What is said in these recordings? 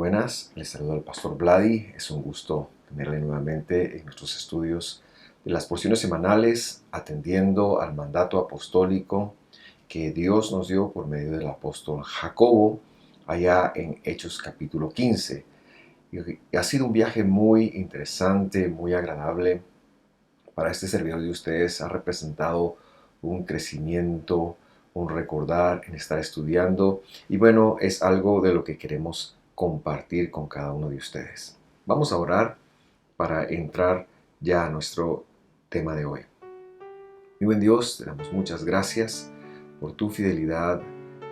buenas. Les saluda el pastor Vladi. Es un gusto tenerle nuevamente en nuestros estudios de las porciones semanales, atendiendo al mandato apostólico que Dios nos dio por medio del apóstol Jacobo, allá en Hechos capítulo 15. Y ha sido un viaje muy interesante, muy agradable. Para este servidor de ustedes ha representado un crecimiento, un recordar en estar estudiando, y bueno, es algo de lo que queremos compartir con cada uno de ustedes. Vamos a orar para entrar ya a nuestro tema de hoy. Mi buen Dios, te damos muchas gracias por tu fidelidad,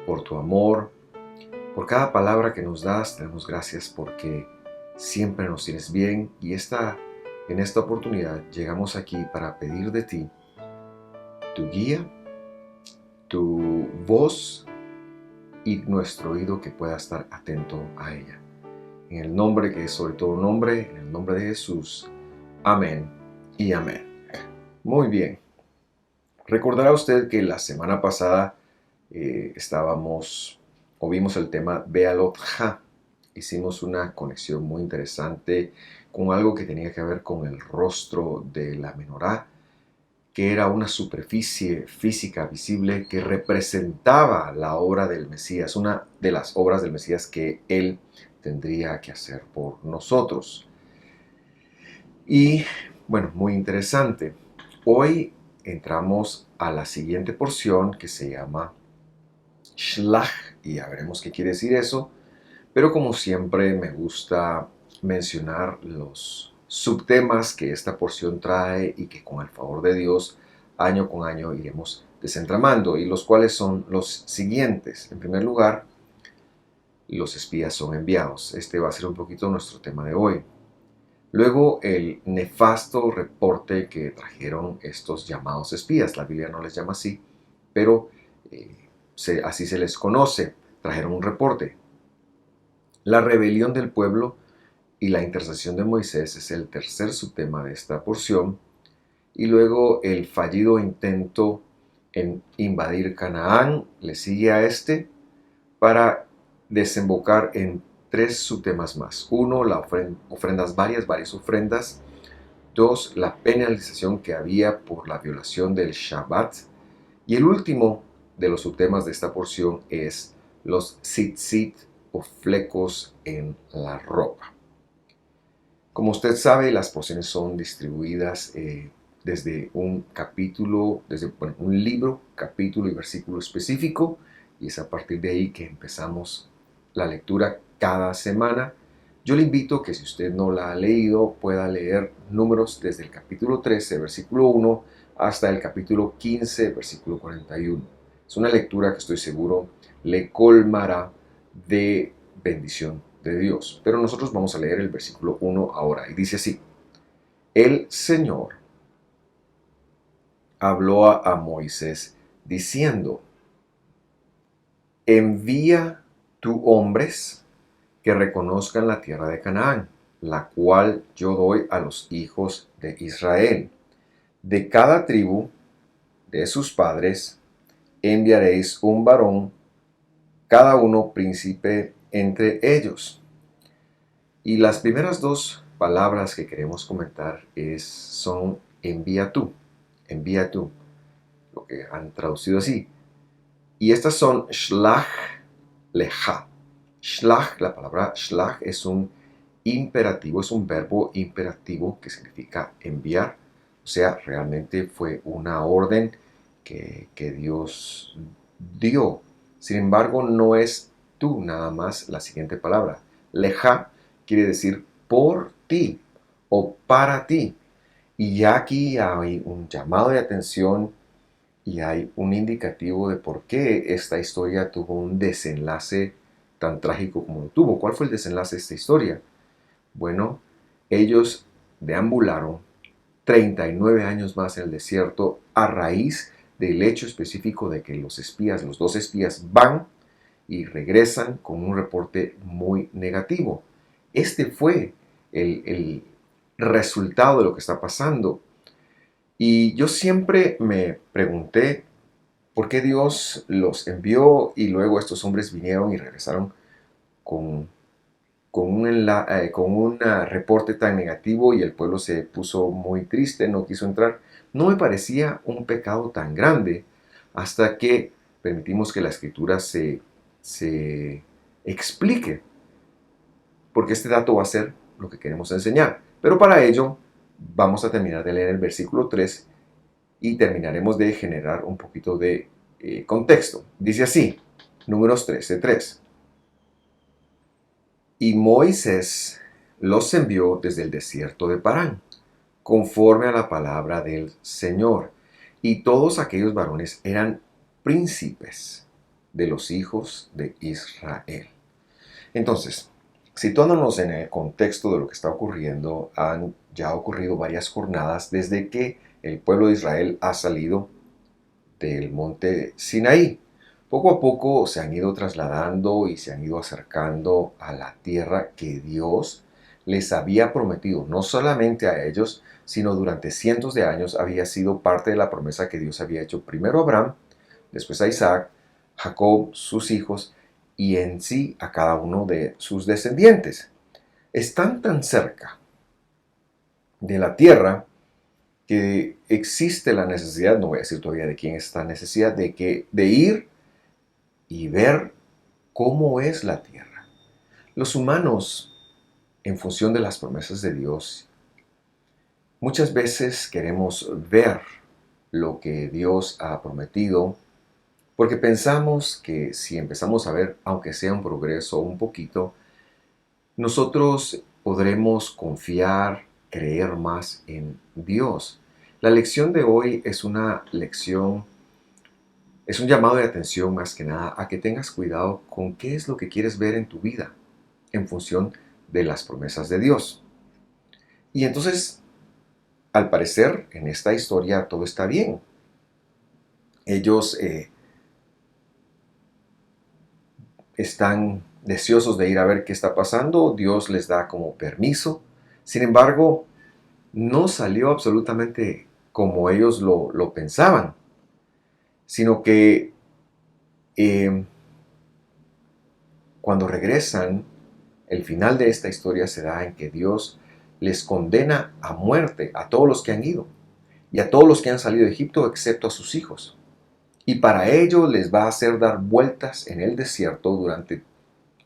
por tu amor, por cada palabra que nos das. Te damos gracias porque siempre nos tienes bien, y en esta oportunidad llegamos aquí para pedir de ti tu guía, tu voz y nuestro oído que pueda estar atento a ella. En el nombre que es sobre todo nombre, en el nombre de Jesús. Amén y amén. Muy bien. Recordará usted que la semana pasada vimos el tema Bealot Ha. Hicimos una conexión muy interesante con algo que tenía que ver con el rostro de la menorá, que era una superficie física visible que representaba la obra del Mesías, una de las obras del Mesías que Él tendría que hacer por nosotros. Y bueno, muy interesante. Hoy entramos a la siguiente porción que se llama Shlach, y ya veremos qué quiere decir eso, pero como siempre me gusta mencionar los subtemas que esta porción trae y que con el favor de Dios año con año iremos desentramando, y los cuales son los siguientes. En primer lugar, los espías son enviados. Este va a ser un poquito nuestro tema de hoy. Luego, el nefasto reporte que trajeron estos llamados espías. La Biblia no les llama así, pero así se les conoce. Trajeron un reporte. La rebelión del pueblo y la intercesión de Moisés es el tercer subtema de esta porción. Y luego el fallido intento en invadir Canaán le sigue a este, para desembocar en tres subtemas más. Uno, ofrendas varias ofrendas. Dos, la penalización que había por la violación del Shabbat. Y el último de los subtemas de esta porción es los tzitzit o flecos en la ropa. Como usted sabe, las porciones son distribuidas desde un libro, capítulo y versículo específico, y es a partir de ahí que empezamos la lectura cada semana. Yo le invito a que, si usted no la ha leído, pueda leer Números desde el capítulo 13, versículo 1, hasta el capítulo 15, versículo 41. Es una lectura que estoy seguro le colmará de bendición de Dios. Pero nosotros vamos a leer el versículo 1 ahora, y dice así: El Señor habló a Moisés diciendo: Envía tú hombres que reconozcan la tierra de Canaán, la cual yo doy a los hijos de Israel. De cada tribu de sus padres enviaréis un varón, cada uno príncipe entre ellos. Y las primeras dos palabras que queremos comentar son envía tú, lo que han traducido así. Y estas son shlach lecha. Shlach, la palabra shlach es un imperativo, es un verbo imperativo que significa enviar. O sea, realmente fue una orden que Dios dio. Sin embargo, no es tú nada más la siguiente palabra. Leja quiere decir por ti o para ti. Y ya aquí hay un llamado de atención y hay un indicativo de por qué esta historia tuvo un desenlace tan trágico como lo tuvo. ¿Cuál fue el desenlace de esta historia? Bueno, ellos deambularon 39 años más en el desierto a raíz del hecho específico de que los dos espías van y regresan con un reporte muy negativo. Este fue el resultado de lo que está pasando. Y yo siempre me pregunté por qué Dios los envió y luego estos hombres vinieron y regresaron con con un reporte tan negativo y el pueblo se puso muy triste, no quiso entrar. No me parecía un pecado tan grande hasta que permitimos que la escritura se explique, porque este dato va a ser lo que queremos enseñar. Pero para ello vamos a terminar de leer el versículo 3 y terminaremos de generar un poquito de contexto. Dice así, Números 13:3. Y Moisés los envió desde el desierto de Parán, conforme a la palabra del Señor. Y todos aquellos varones eran príncipes de los hijos de Israel. Entonces, situándonos en el contexto de lo que está ocurriendo, han ya ocurrido varias jornadas desde que el pueblo de Israel ha salido del monte Sinaí. Poco a poco se han ido trasladando y se han ido acercando a la tierra que Dios les había prometido, no solamente a ellos, sino durante cientos de años había sido parte de la promesa que Dios había hecho primero a Abraham, después a Isaac, Jacob, sus hijos y en sí a cada uno de sus descendientes. Están tan cerca de la tierra que existe la necesidad, no voy a decir todavía de quién es esta necesidad, de ir y ver cómo es la tierra. Los humanos, en función de las promesas de Dios, muchas veces queremos ver lo que Dios ha prometido, porque pensamos que si empezamos a ver, aunque sea un progreso un poquito, nosotros podremos confiar, creer más en Dios. La lección de hoy es una lección, es un llamado de atención más que nada a que tengas cuidado con qué es lo que quieres ver en tu vida en función de las promesas de Dios. Y entonces, al parecer, en esta historia todo está bien. Ellos están deseosos de ir a ver qué está pasando, Dios les da como permiso. Sin embargo, no salió absolutamente como ellos lo pensaban, sino que eh, cuando regresan, el final de esta historia se da en que Dios les condena a muerte a todos los que han ido y a todos los que han salido de Egipto excepto a sus hijos. Y para ello les va a hacer dar vueltas en el desierto durante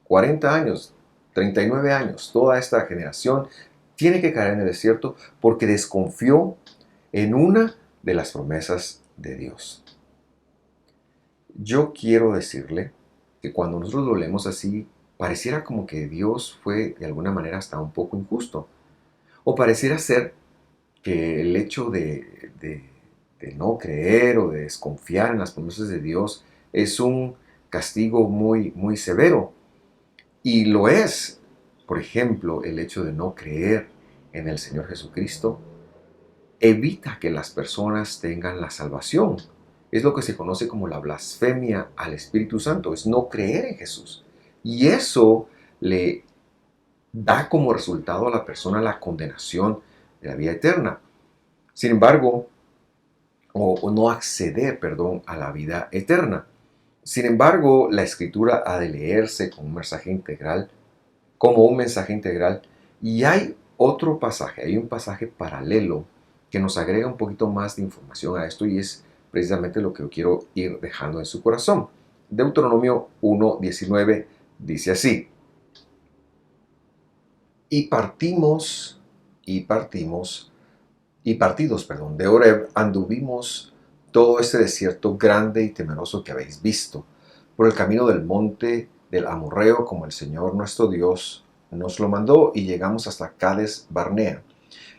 40 años, 39 años. Toda esta generación tiene que caer en el desierto porque desconfió en una de las promesas de Dios. Yo quiero decirle que cuando nosotros lo leemos así, pareciera como que Dios fue de alguna manera hasta un poco injusto. O pareciera ser que el hecho de no creer o de desconfiar en las promesas de Dios es un castigo muy, muy severo. Y lo es. Por ejemplo, el hecho de no creer en el Señor Jesucristo evita que las personas tengan la salvación. Es lo que se conoce como la blasfemia al Espíritu Santo, es no creer en Jesús. Y eso le da como resultado a la persona la condenación de la vida eterna. Sin embargo, o no acceder, perdón, a la vida eterna. Sin embargo, la escritura ha de leerse como un mensaje integral, y hay otro pasaje, hay un pasaje paralelo que nos agrega un poquito más de información a esto y es precisamente lo que yo quiero ir dejando en su corazón. Deuteronomio 1:19 dice así: y partimos, y partimos, y partidos, perdón, de Horeb anduvimos todo este desierto grande y temeroso que habéis visto, por el camino del monte del Amorreo, como el Señor nuestro Dios nos lo mandó, y llegamos hasta Cades Barnea.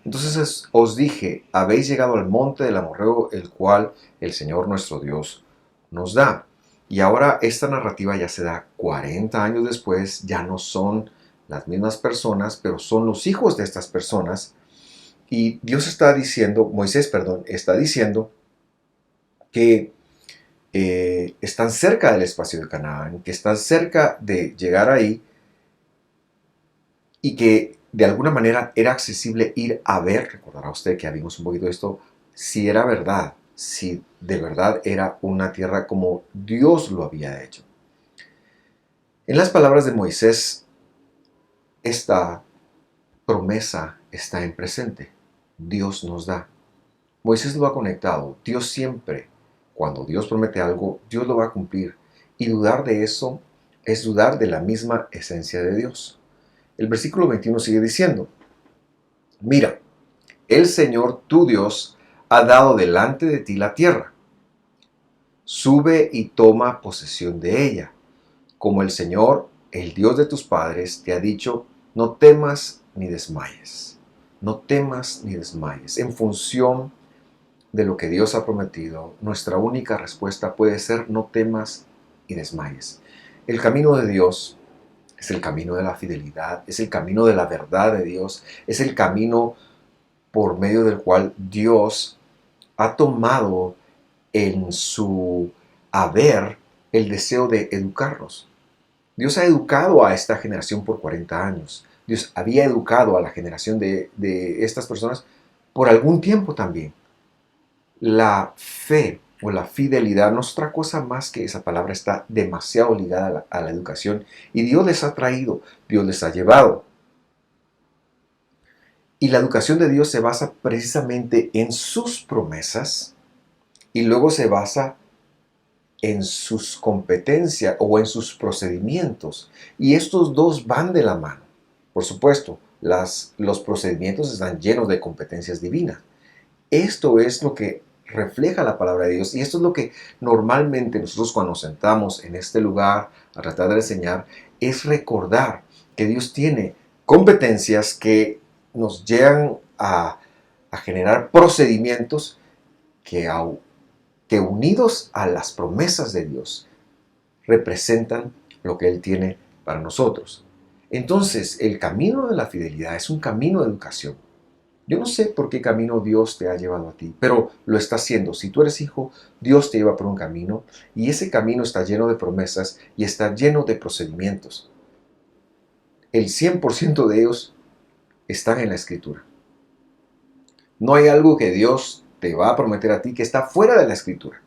Entonces os dije, habéis llegado al monte del Amorreo, el cual el Señor nuestro Dios nos da. Y ahora esta narrativa ya se da 40 años después, ya no son las mismas personas, pero son los hijos de estas personas. Y Dios está diciendo, Moisés, perdón, está diciendo que están cerca del espacio de Canaán, que están cerca de llegar ahí y que de alguna manera era accesible ir a ver, recordará usted que vimos un poquito de esto, si era verdad, si de verdad era una tierra como Dios lo había hecho. En las palabras de Moisés, esta promesa está en presente. Dios nos da. Moisés lo ha conectado. Dios siempre, cuando Dios promete algo, Dios lo va a cumplir. Y dudar de eso es dudar de la misma esencia de Dios. El versículo 21 sigue diciendo, mira, el Señor tu Dios ha dado delante de ti la tierra. Sube y toma posesión de ella. Como el Señor, el Dios de tus padres, te ha dicho, no temas ni desmayes. No temas ni desmayes. En función de lo que Dios ha prometido, nuestra única respuesta puede ser no temas y desmayes. El camino de Dios es el camino de la fidelidad, es el camino de la verdad de Dios, es el camino por medio del cual Dios ha tomado en su haber el deseo de educarnos. Dios ha educado a esta generación por 40 años. Dios había educado a la generación de estas personas por algún tiempo también. La fe o la fidelidad no es otra cosa más que esa palabra está demasiado ligada a la educación y Dios les ha traído, Dios les ha llevado. Y la educación de Dios se basa precisamente en sus promesas y luego se basa en sus competencias o en sus procedimientos. Y estos dos van de la mano. Por supuesto, los procedimientos están llenos de competencias divinas. Esto es lo que refleja la palabra de Dios y esto es lo que normalmente nosotros cuando nos sentamos en este lugar a tratar de enseñar es recordar que Dios tiene competencias que nos llegan a generar procedimientos que unidos a las promesas de Dios representan lo que Él tiene para nosotros. Entonces, el camino de la fidelidad es un camino de educación. Yo no sé por qué camino Dios te ha llevado a ti, pero lo está haciendo. Si tú eres hijo, Dios te lleva por un camino y ese camino está lleno de promesas y está lleno de procedimientos. El 100% de ellos están en la Escritura. No hay algo que Dios te va a prometer a ti que está fuera de la Escritura.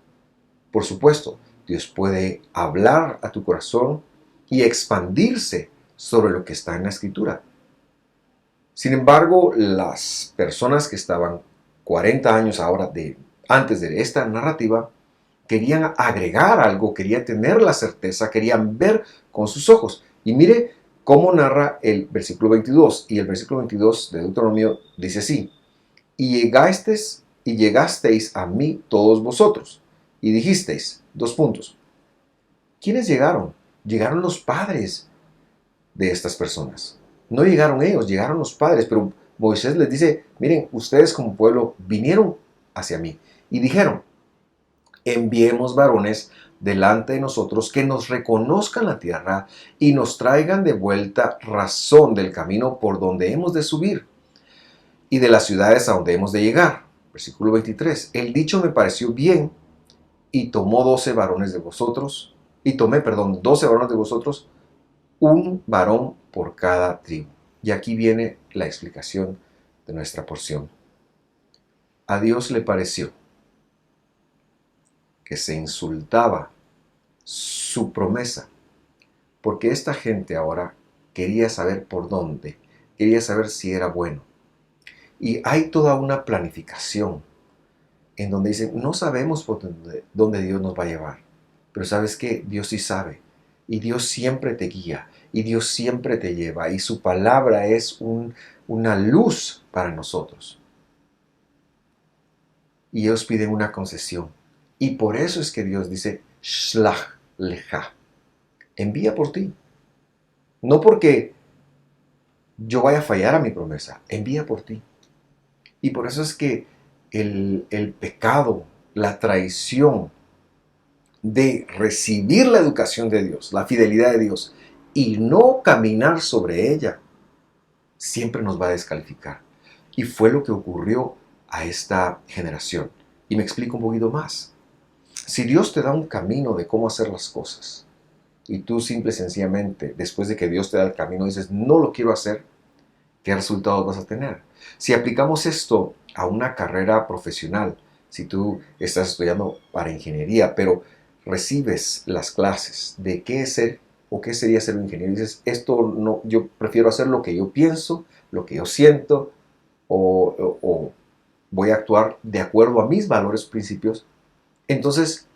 Por supuesto, Dios puede hablar a tu corazón y expandirse sobre lo que está en la Escritura. Sin embargo, las personas que estaban 40 años ahora antes de esta narrativa querían agregar algo, querían tener la certeza, querían ver con sus ojos. Y mire cómo narra el versículo 22. Y el versículo 22 de Deuteronomio dice así: y llegasteis a mí todos vosotros, y dijisteis, ¿quiénes llegaron? Llegaron los padres de estas personas. No llegaron ellos, llegaron los padres, pero Moisés les dice, miren, ustedes como pueblo vinieron hacia mí y dijeron, enviemos varones delante de nosotros que nos reconozcan la tierra y nos traigan de vuelta razón del camino por donde hemos de subir y de las ciudades a donde hemos de llegar. Versículo 23. El dicho me pareció bien y tomó 12 varones de vosotros, y tomé, 12 varones de vosotros, un varón por cada tribu. Y aquí viene la explicación de nuestra porción. A Dios le pareció que se insultaba su promesa, porque esta gente ahora quería saber por dónde, quería saber si era bueno. Y hay toda una planificación en donde dicen, no sabemos por dónde Dios nos va a llevar, pero ¿sabes qué? Dios sí sabe, y Dios siempre te guía, y Dios siempre te lleva, y su palabra es una luz para nosotros. Y ellos piden una concesión, y por eso es que Dios dice, Shlach lecha, envía por ti. No porque yo vaya a fallar a mi promesa, envía por ti. Y por eso es que el pecado, la traición de recibir la educación de Dios, la fidelidad de Dios, y no caminar sobre ella, siempre nos va a descalificar. Y fue lo que ocurrió a esta generación. Y me explico un poquito más. Si Dios te da un camino de cómo hacer las cosas, y tú simple y sencillamente, después de que Dios te da el camino, dices, no lo quiero hacer, ¿qué resultados vas a tener? Si aplicamos esto a una carrera profesional, si tú estás estudiando para ingeniería, pero recibes las clases de qué es ser ¿O qué sería ser un ingeniero? Dices, esto no, yo prefiero hacer lo que yo pienso, lo que yo siento, o voy a actuar de acuerdo a mis valores, principios. Entonces,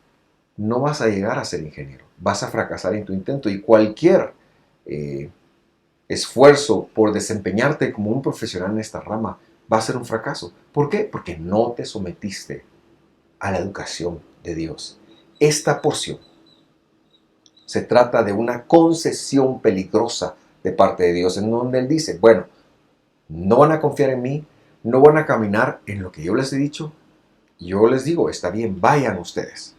no vas a llegar a ser ingeniero. Vas a fracasar en tu intento. Y cualquier eh, esfuerzo por desempeñarte como un profesional en esta rama va a ser un fracaso. ¿Por qué? Porque no te sometiste a la educación de Dios. Esta porción se trata de una concesión peligrosa de parte de Dios, en donde Él dice, bueno, no van a confiar en mí, no van a caminar en lo que yo les he dicho. Yo les digo, está bien, vayan ustedes.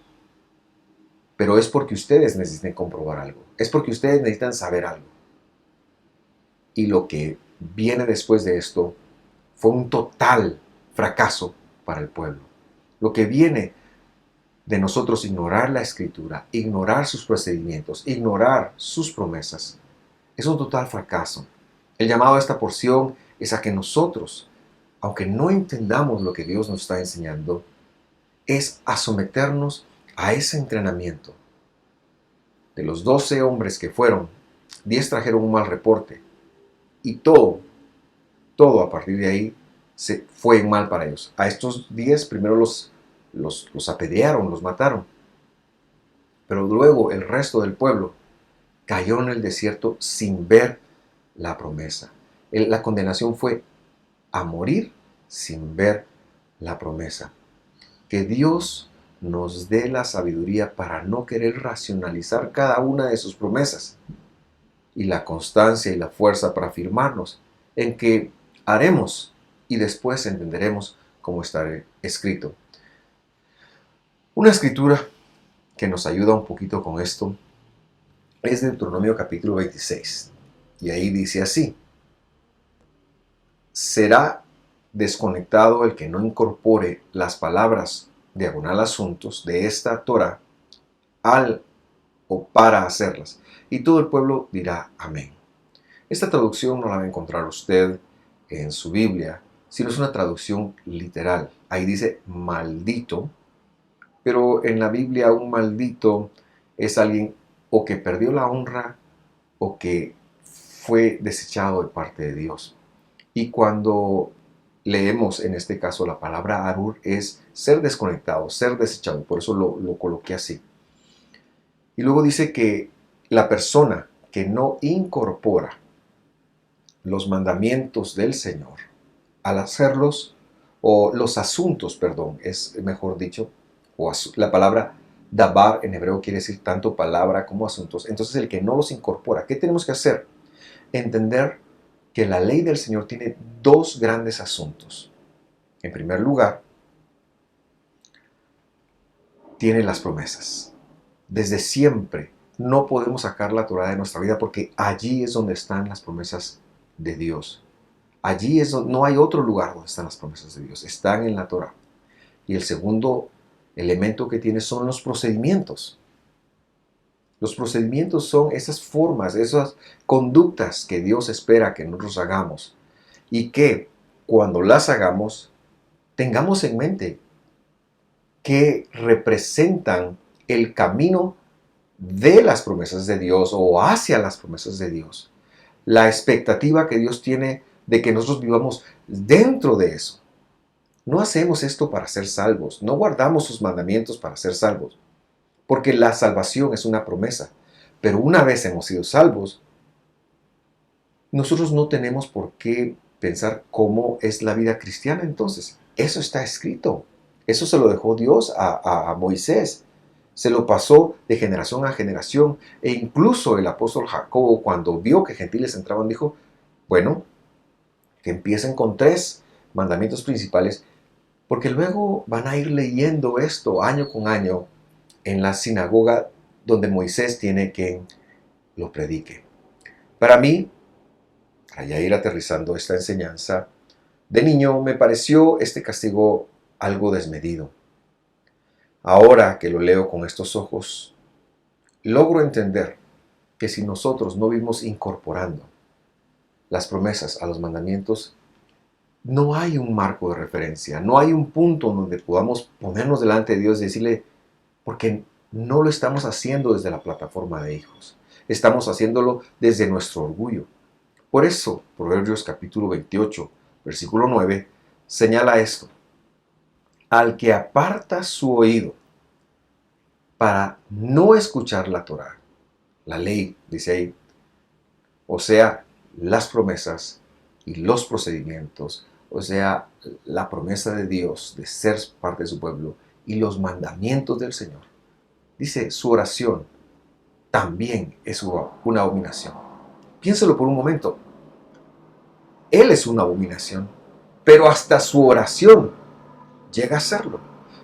Pero es porque ustedes necesitan comprobar algo. Es porque ustedes necesitan saber algo. Y lo que viene después de esto fue un total fracaso para el pueblo. Lo que viene de nosotros ignorar la escritura, ignorar sus procedimientos, ignorar sus promesas, es un total fracaso. El llamado a esta porción es a que nosotros, aunque no entendamos lo que Dios nos está enseñando, es a someternos a ese entrenamiento. De los 12 hombres que fueron, 10 trajeron un mal reporte. Y todo a partir de ahí se fue mal para ellos. A estos 10 primero los apedrearon, los mataron. Pero luego el resto del pueblo cayó en el desierto sin ver la promesa. La condenación fue a morir sin ver la promesa. Que Dios nos dé la sabiduría para no querer racionalizar cada una de sus promesas y la constancia y la fuerza para afirmarnos en que haremos y después entenderemos cómo está escrito. Una escritura que nos ayuda un poquito con esto es Deuteronomio capítulo 26. Y ahí dice así: será desconectado el que no incorpore las palabras diagonal asuntos de esta Torah al o para hacerlas. Y todo el pueblo dirá amén. Esta traducción no la va a encontrar usted en su Biblia, sino es una traducción literal. Ahí dice maldito, pero en la Biblia un maldito es alguien o que perdió la honra o que fue desechado de parte de Dios. Y cuando leemos en este caso la palabra arur es ser desconectado, ser desechado, por eso lo coloqué así. Y luego dice que la persona que no incorpora los mandamientos del Señor al hacerlos, o los asuntos, perdón, es mejor dicho, o la palabra dabar en hebreo quiere decir tanto palabra como asuntos. Entonces el que no los incorpora, ¿qué tenemos que hacer? Entender que la ley del Señor tiene dos grandes asuntos. En primer lugar, tiene las promesas. Desde siempre no podemos sacar la Torah de nuestra vida porque allí es donde están las promesas de Dios. Allí es donde, no hay otro lugar donde están las promesas de Dios, están en la Torah. Y el segundo elemento que tiene son los procedimientos. Los procedimientos son esas formas, esas conductas que Dios espera que nosotros hagamos y que cuando las hagamos tengamos en mente que representan el camino de las promesas de Dios o hacia las promesas de Dios. La expectativa que Dios tiene de que nosotros vivamos dentro de eso. No hacemos esto para ser salvos, no guardamos sus mandamientos para ser salvos, porque la salvación es una promesa. Pero una vez hemos sido salvos, nosotros no tenemos por qué pensar cómo es la vida cristiana entonces. Eso está escrito. Eso se lo dejó Dios a Moisés. Se lo pasó de generación a generación. E incluso el apóstol Jacobo, cuando vio que gentiles entraban, dijo, bueno, que empiecen con 3 mandamientos principales, porque luego van a ir leyendo esto año con año en la sinagoga donde Moisés tiene quien lo predique. Para mí, para ya ir aterrizando esta enseñanza, de niño me pareció este castigo algo desmedido. Ahora que lo leo con estos ojos, logro entender que si nosotros no vivimos incorporando las promesas a los mandamientos, no hay un marco de referencia, no hay un punto donde podamos ponernos delante de Dios y decirle, porque no lo estamos haciendo desde la plataforma de hijos. estamos haciéndolo desde nuestro orgullo. Por eso, Proverbios capítulo 28, versículo 9, señala esto. Al que aparta su oído para no escuchar la Torá, la ley, dice ahí, o sea, las promesas y los procedimientos, o sea, la promesa de Dios de ser parte de su pueblo y los mandamientos del Señor. Dice, su oración también es una abominación. Piénselo por un momento. Él es una abominación, pero hasta su oración llega a serlo.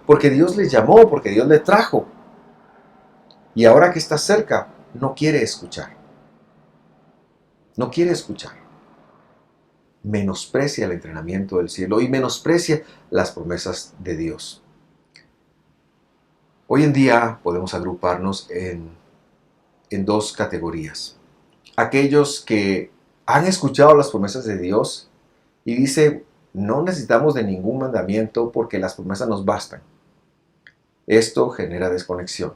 Porque Dios le llamó, porque Dios le trajo. Y ahora que está cerca, no quiere escuchar. No quiere escuchar. Menosprecia el entrenamiento del cielo y menosprecia las promesas de Dios. Hoy en día podemos agruparnos en dos categorías. Aquellos que han escuchado las promesas de Dios y dicen, no necesitamos de ningún mandamiento porque las promesas nos bastan. Esto genera desconexión.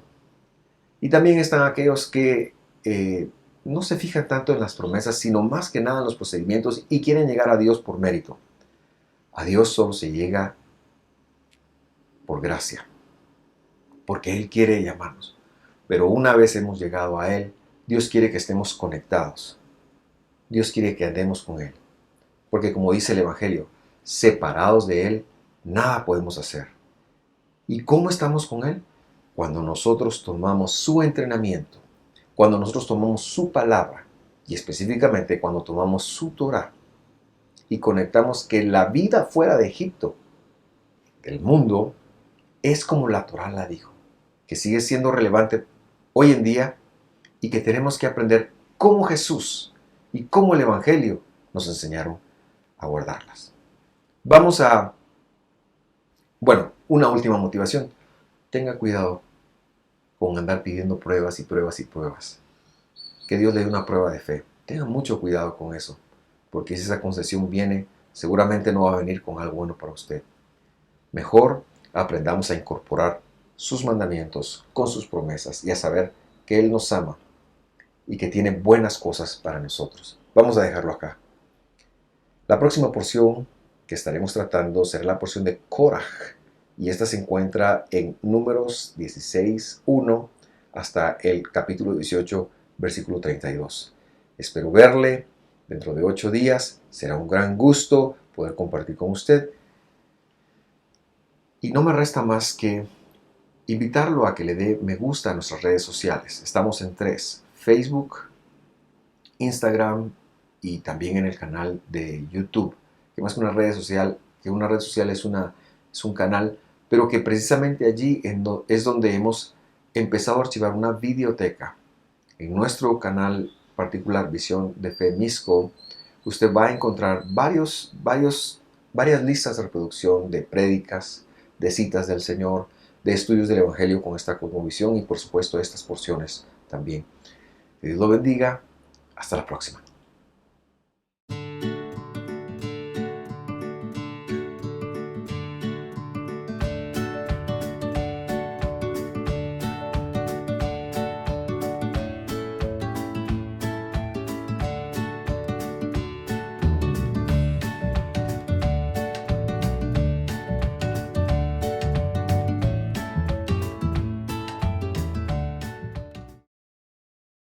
Y también están aquellos que no se fijan tanto en las promesas, sino más que nada en los procedimientos y quieren llegar a Dios por mérito. A Dios solo se llega por gracia, porque Él quiere llamarnos. Pero una vez hemos llegado a Él, Dios quiere que estemos conectados. Dios quiere que andemos con Él. Porque como dice el Evangelio, separados de Él, nada podemos hacer. ¿Y cómo estamos con Él? Cuando nosotros tomamos su entrenamiento, cuando nosotros tomamos su palabra, y específicamente cuando tomamos su Torah, y conectamos que la vida fuera de Egipto, del mundo, es como la Torah la dijo, que sigue siendo relevante hoy en día y que tenemos que aprender cómo Jesús y cómo el Evangelio nos enseñaron a guardarlas. Vamos a, una última motivación. Tenga cuidado con andar pidiendo pruebas y pruebas y pruebas. Que Dios le dé una prueba de fe. Tenga mucho cuidado con eso, porque si esa concesión viene, seguramente no va a venir con algo bueno para usted. Mejor aprendamos a incorporar sus mandamientos con sus promesas y a saber que Él nos ama y que tiene buenas cosas para nosotros. Vamos a dejarlo acá. La próxima porción que estaremos tratando será la porción de Koraj, y esta se encuentra en Números 16:1 hasta el capítulo 18, versículo 32. Espero verle dentro de 8 días. Será un gran gusto poder compartir con usted. Y no me resta más que invitarlo a que le dé me gusta a nuestras redes sociales. Estamos en 3: Facebook, Instagram y también en el canal de YouTube. Que más que una red social, es un canal, pero que precisamente allí es donde hemos empezado a archivar una videoteca. En nuestro canal particular, Visión de Fe Misco, usted va a encontrar varias listas de reproducción de prédicas, de citas del Señor, de estudios del Evangelio con esta cosmovisión y por supuesto estas porciones también. Que Dios lo bendiga. Hasta la próxima.